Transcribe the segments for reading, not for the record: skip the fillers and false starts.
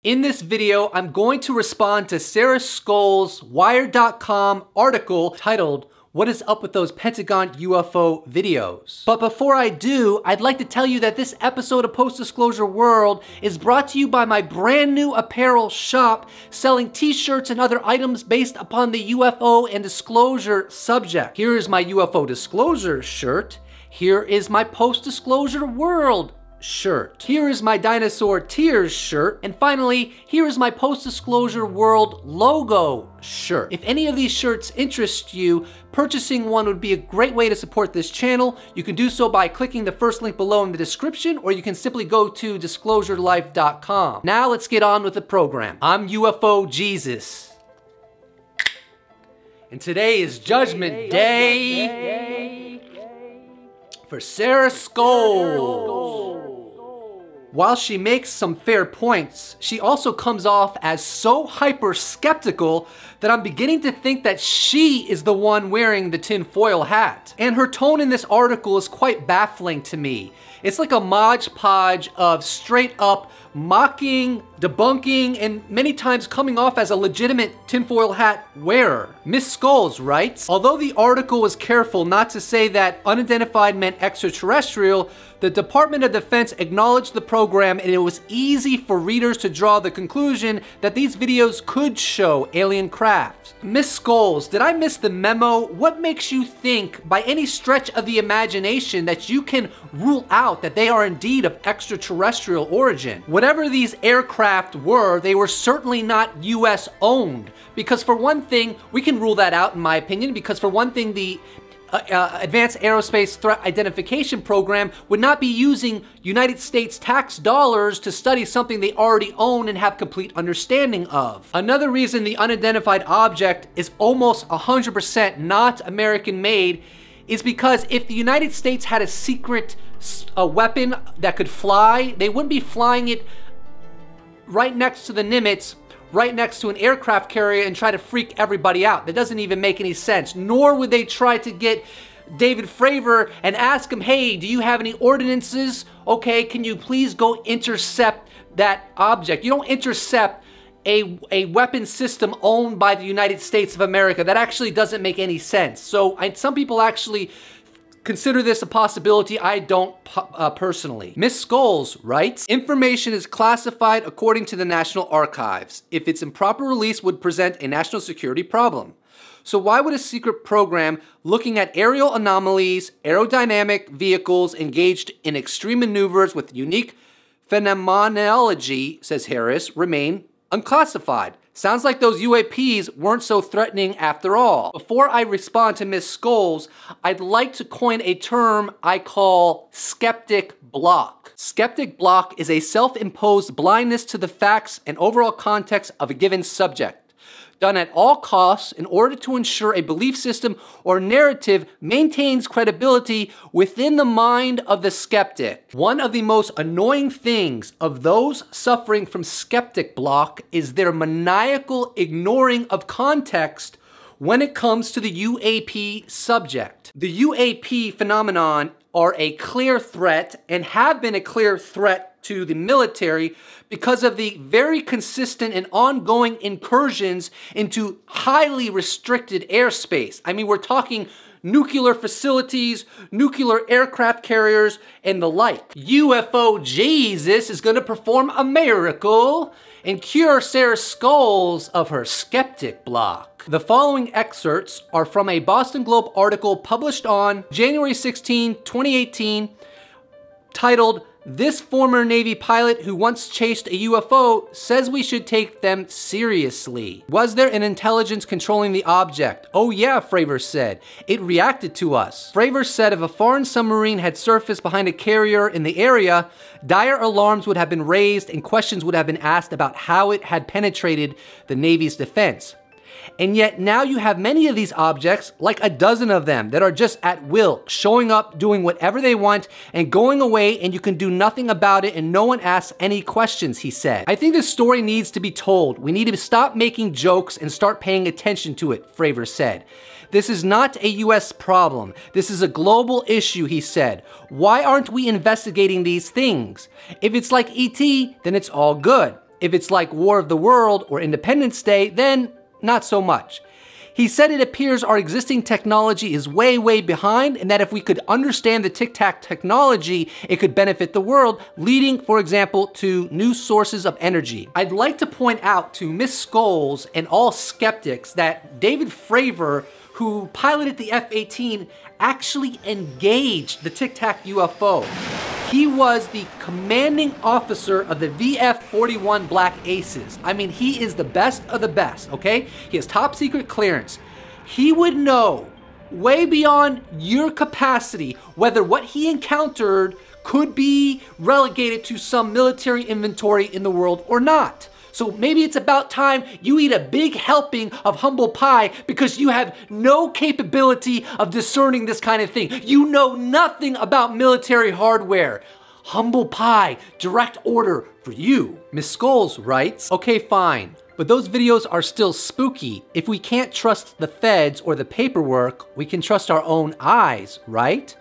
In this video, I'm going to respond to Sarah Scoles' Wired.com article titled, "What is up with those Pentagon UFO videos?" But before I do, I'd like to tell you that this episode of Post-Disclosure World is brought to you by my brand new apparel shop selling t-shirts and other items based upon the UFO and disclosure subject. Here is my UFO disclosure shirt. Here is my Post-Disclosure World shirt. Here is my Dinosaur Tears shirt. And finally, here is my Post-Disclosure World logo shirt. If any of these shirts interest you, purchasing one would be a great way to support this channel. You can do so by clicking the first link below in the description, or you can simply go to disclosurelife.com. Now let's get on with the program. I'm UFO Jesus. And today is Judgment Day for Sarah Scoles. While she makes some fair points, she also comes off as so hyper-skeptical that I'm beginning to think that she is the one wearing the tinfoil hat. And her tone in this article is quite baffling to me. It's like a modge podge of straight up mocking, debunking, and many times coming off as a legitimate tinfoil hat wearer. Miss Scoles writes, although the article was careful not to say that unidentified meant extraterrestrial, the Department of Defense acknowledged the program, and it was easy for readers to draw the conclusion that these videos could show alien craft. Miss Scoles, did I miss the memo? What makes you think, by any stretch of the imagination, that you can rule out that they are indeed of extraterrestrial origin? Whatever these aircraft were, they were certainly not US owned. Because for one thing, we can rule that out in my opinion, because for one thing, the Advanced Aerospace Threat Identification Program would not be using United States tax dollars to study something they already own and have complete understanding of. Another reason the unidentified object is almost 100% not American made is because if the United States had a secret weapon that could fly, they wouldn't be flying it right next to the Nimitz, right next to an aircraft carrier and try to freak everybody out. That doesn't even make any sense. Nor would they try to get David Fravor and ask him, hey, do you have any ordinances? Okay, can you please go intercept that object? You don't intercept a weapon system owned by the United States of America. That actually doesn't make any sense. So some people actually consider this a possibility. I don't personally. Miss Scoles writes, information is classified according to the National Archives. If its improper release would present a national security problem. So why would a secret program looking at aerial anomalies, aerodynamic vehicles engaged in extreme maneuvers with unique phenomenology, says Harris, remain unclassified? Sounds like those UAPs weren't so threatening after all. Before I respond to Miss Scoles, I'd like to coin a term I call skeptic block. Skeptic block is a self-imposed blindness to the facts and overall context of a given subject, done at all costs in order to ensure a belief system or narrative maintains credibility within the mind of the skeptic. One of the most annoying things of those suffering from skeptic block is their maniacal ignoring of context when it comes to the UAP subject. The UAP phenomenon are a clear threat and have been a clear threat to the military because of the very consistent and ongoing incursions into highly restricted airspace. I mean, we're talking nuclear facilities, nuclear aircraft carriers, and the like. UFO Jesus is going to perform a miracle and cure Sarah Scoles of her skeptic block. The following excerpts are from a Boston Globe article published on January 16, 2018, titled, "This former Navy pilot who once chased a UFO says we should take them seriously. Was there an intelligence controlling the object? Oh yeah, Fravor said. It reacted to us. Fravor said if a foreign submarine had surfaced behind a carrier in the area, dire alarms would have been raised and questions would have been asked about how it had penetrated the Navy's defense. And yet now you have many of these objects, like a dozen of them, that are just at will, showing up, doing whatever they want, and going away, and you can do nothing about it, and no one asks any questions," he said. "I think this story needs to be told. We need to stop making jokes and start paying attention to it," Fravor said. "This is not a US problem. This is a global issue," he said. "Why aren't we investigating these things? If it's like ET, then it's all good. If it's like War of the World or Independence Day, then not so much. He said it appears our existing technology is way, way behind, and that if we could understand the Tic Tac technology, it could benefit the world, leading, for example, to new sources of energy. I'd like to point out to Miss Scoles and all skeptics that David Fravor, who piloted the F-18, actually engaged the Tic Tac UFO. He was the commanding officer of the VF-41 Black Aces. I mean, he is the best of the best, okay? He has top secret clearance. He would know way beyond your capacity whether what he encountered could be relegated to some military inventory in the world or not. So maybe it's about time you eat a big helping of humble pie because you have no capability of discerning this kind of thing. You know nothing about military hardware. Humble pie, direct order for you. Miss Scoles writes, okay, fine, but those videos are still spooky. If we can't trust the feds or the paperwork, we can trust our own eyes, right?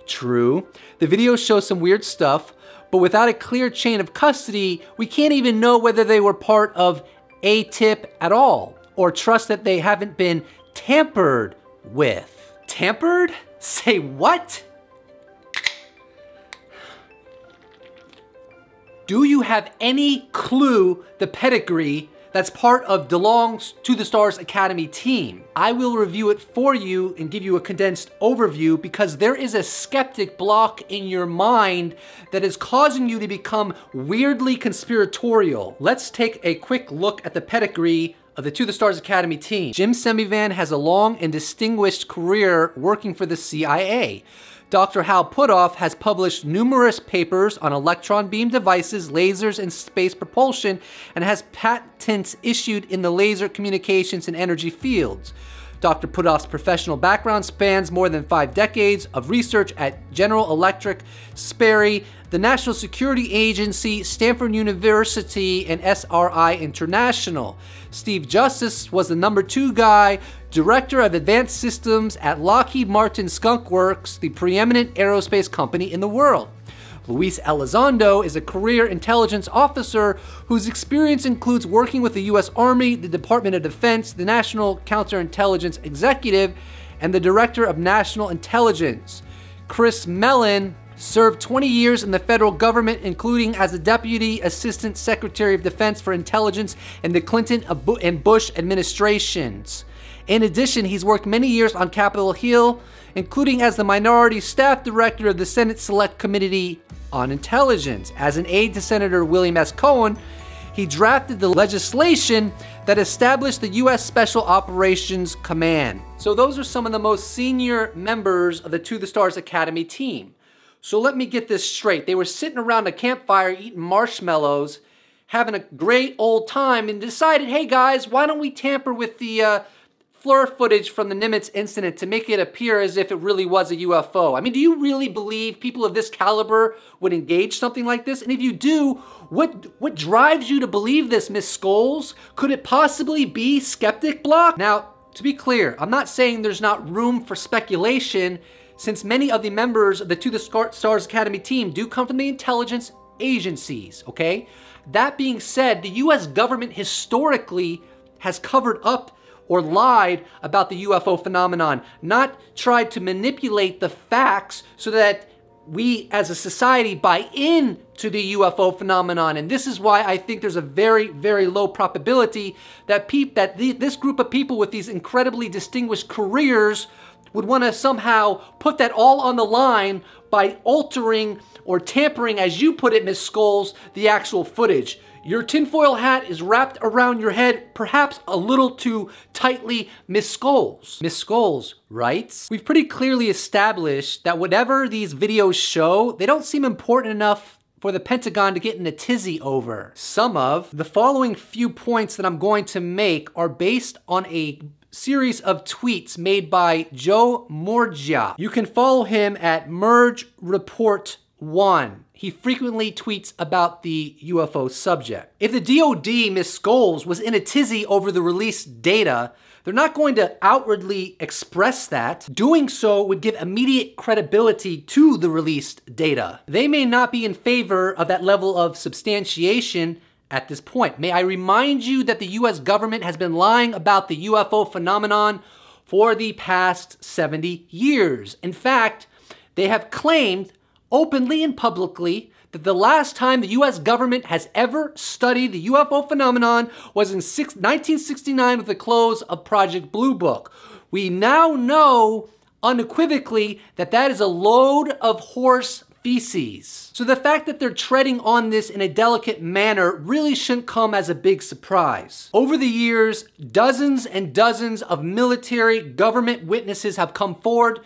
True. The videos show some weird stuff, but without a clear chain of custody, we can't even know whether they were part of a tip at all, or trust that they haven't been tampered with. Tampered? Say what? Do you have any clue the pedigree that's part of DeLong's To the Stars Academy team? I will review it for you and give you a condensed overview because there is a skeptic block in your mind that is causing you to become weirdly conspiratorial. Let's take a quick look at the pedigree of the To the Stars Academy team. Jim Semivan has a long and distinguished career working for the CIA. Dr. Hal Puthoff has published numerous papers on electron beam devices, lasers, and space propulsion, and has patents issued in the laser communications and energy fields. Dr. Puthoff's professional background spans more than 5 decades of research at General Electric, Sperry, the National Security Agency, Stanford University, and SRI International. Steve Justice was the #2 guy, Director of Advanced Systems at Lockheed Martin Skunk Works, the preeminent aerospace company in the world. Luis Elizondo is a career intelligence officer whose experience includes working with the U.S. Army, the Department of Defense, the National Counterintelligence Executive, and the Director of National Intelligence. Chris Mellon served 20 years in the federal government, including as the Deputy Assistant Secretary of Defense for Intelligence in the Clinton and Bush administrations. In addition, he's worked many years on Capitol Hill, including as the Minority Staff Director of the Senate Select Committee on Intelligence. As an aide to Senator William S. Cohen, he drafted the legislation that established the U.S. Special Operations Command. So those are some of the most senior members of the To the Stars Academy team. So let me get this straight. They were sitting around a campfire eating marshmallows, having a great old time, and decided, hey guys, why don't we tamper with the FLIR footage from the Nimitz incident to make it appear as if it really was a UFO. I mean, do you really believe people of this caliber would engage something like this? And if you do, what drives you to believe this, Miss Scoles? Could it possibly be skeptic block? Now, to be clear, I'm not saying there's not room for speculation, since many of the members of the To the Stars Academy team do come from the intelligence agencies, okay? That being said, the US government historically has covered up or lied about the UFO phenomenon, not tried to manipulate the facts so that we as a society buy into the UFO phenomenon. And this is why I think there's a very, very low probability that this group of people with these incredibly distinguished careers would want to somehow put that all on the line by altering or tampering, as you put it, Miss Scoles, the actual footage. Your tinfoil hat is wrapped around your head, perhaps a little too tightly, Miss Scoles. Miss Scoles writes, we've pretty clearly established that whatever these videos show, they don't seem important enough for the Pentagon to get in a tizzy over. Some of the following few points that I'm going to make are based on a series of tweets made by Joe Morgia. You can follow him at Merge Report 1. He frequently tweets about the UFO subject. If the DoD, Miss Scoles, was in a tizzy over the released data, they're not going to outwardly express that. Doing so would give immediate credibility to the released data. They may not be in favor of that level of substantiation at this point. May I remind you that the U.S. government has been lying about the UFO phenomenon for the past 70 years. In fact, they have claimed openly and publicly that the last time the U.S. government has ever studied the UFO phenomenon was in 1969 with the close of Project Blue Book. We now know unequivocally that that is a load of horse feces. So the fact that they're treading on this in a delicate manner really shouldn't come as a big surprise. Over the years, dozens and dozens of military government witnesses have come forward,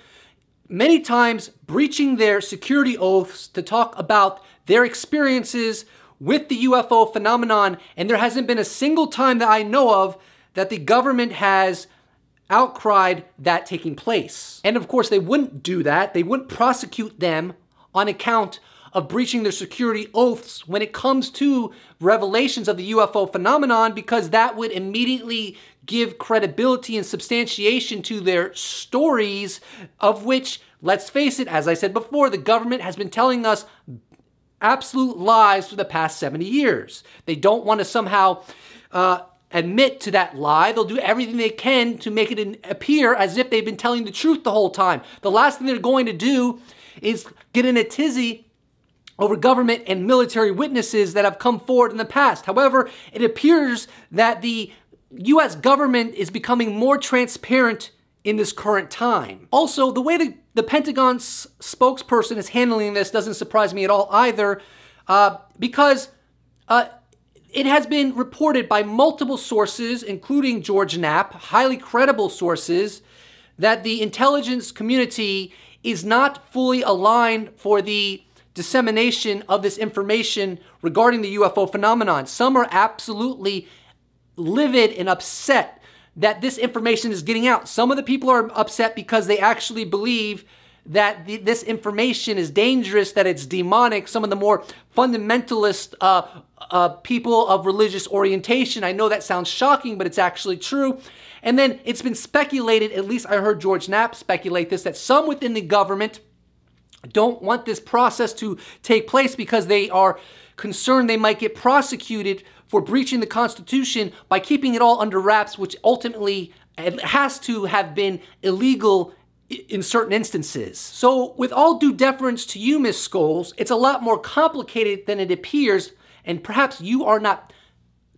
many times breaching their security oaths to talk about their experiences with the UFO phenomenon, and there hasn't been a single time that I know of that the government has outcried that taking place. And of course, they wouldn't do that. They wouldn't prosecute them on account of breaching their security oaths when it comes to revelations of the UFO phenomenon, because that would immediately give credibility and substantiation to their stories, of which, let's face it, as I said before, the government has been telling us absolute lies for the past 70 years. They don't want to somehow admit to that lie. They'll do everything they can to make it appear as if they've been telling the truth the whole time. The last thing they're going to do is get in a tizzy over government and military witnesses that have come forward in the past. However, it appears that the U.S. government is becoming more transparent in this current time. Also, the way the Pentagon's spokesperson is handling this doesn't surprise me at all either, because it has been reported by multiple sources, including George Knapp, highly credible sources, that the intelligence community is not fully aligned for the dissemination of this information regarding the UFO phenomenon. Some are absolutely livid and upset that this information is getting out. Some of the people are upset because they actually believe that this information is dangerous, that it's demonic. Some of the more fundamentalist people of religious orientation, I know that sounds shocking, but it's actually true. And then it's been speculated, at least I heard George Knapp speculate this, that some within the government don't want this process to take place because they are concerned they might get prosecuted for breaching the Constitution by keeping it all under wraps, which ultimately has to have been illegal in certain instances. So with all due deference to you, Ms. Scoles, it's a lot more complicated than it appears, and perhaps you are not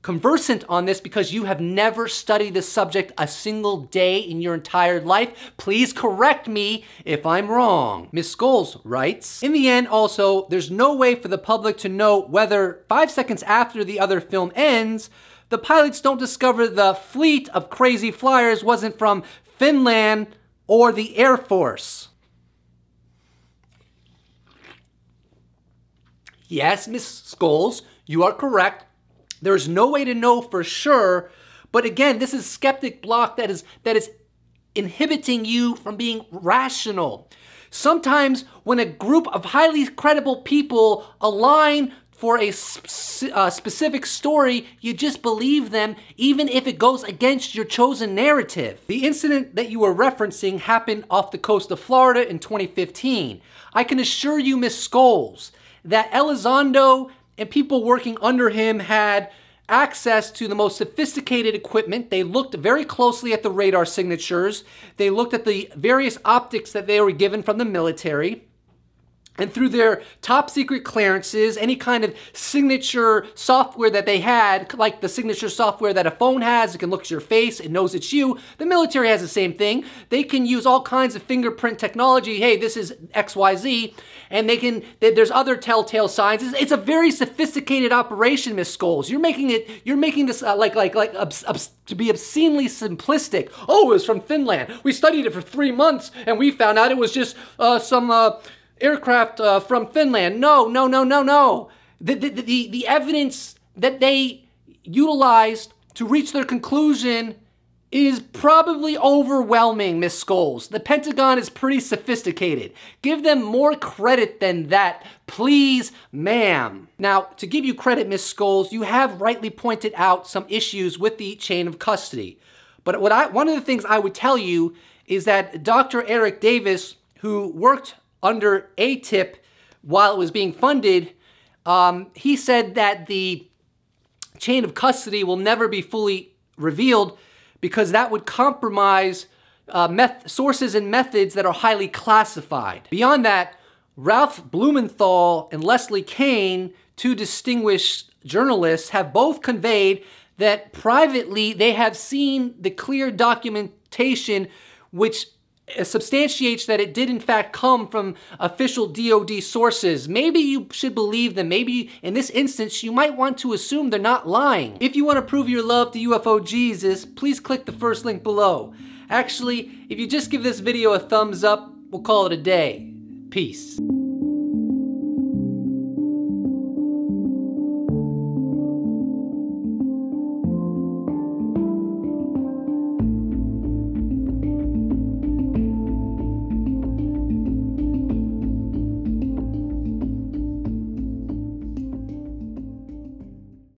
conversant on this because you have never studied the subject a single day in your entire life. Please correct me if I'm wrong. Ms. Scoles writes, in the end also, there's no way for the public to know whether 5 seconds after the other film ends, the pilots don't discover the fleet of crazy flyers wasn't from Finland or the Air Force. Yes, Ms. Scoles, you are correct. There's no way to know for sure, but again, this is skeptic block that is inhibiting you from being rational. Sometimes when a group of highly credible people align for a specific story, you just believe them, even if it goes against your chosen narrative. The incident that you were referencing happened off the coast of Florida in 2015. I can assure you, Ms. Scoles, that Elizondo and people working under him had access to the most sophisticated equipment. They looked very closely at the radar signatures. They looked at the various optics that they were given from the military. And through their top secret clearances, any kind of signature software that they had, like the signature software that a phone has, it can look at your face, it knows it's you. The military has the same thing. They can use all kinds of fingerprint technology. Hey, this is XYZ. And there's other telltale signs. It's a very sophisticated operation, Ms. Scoles. You're making this to be obscenely simplistic. Oh, it was from Finland. We studied it for 3 months and we found out it was just some aircraft from Finland. No. The evidence that they utilized to reach their conclusion is probably overwhelming, Ms. Scoles. The Pentagon is pretty sophisticated. Give them more credit than that, please, ma'am. Now, to give you credit, Ms. Scoles, you have rightly pointed out some issues with the chain of custody. But one of the things I would tell you is that Dr. Eric Davis, who worked under ATIP while it was being funded, he said that the chain of custody will never be fully revealed because that would compromise sources and methods that are highly classified. Beyond that, Ralph Blumenthal and Leslie Kean, two distinguished journalists, have both conveyed that privately they have seen the clear documentation which substantiates that it did in fact come from official DoD sources. Maybe you should believe them. Maybe in this instance you might want to assume they're not lying. If you want to prove your love to UFO Jesus, please click the first link below. Actually, if you just give this video a thumbs up, we'll call it a day. Peace.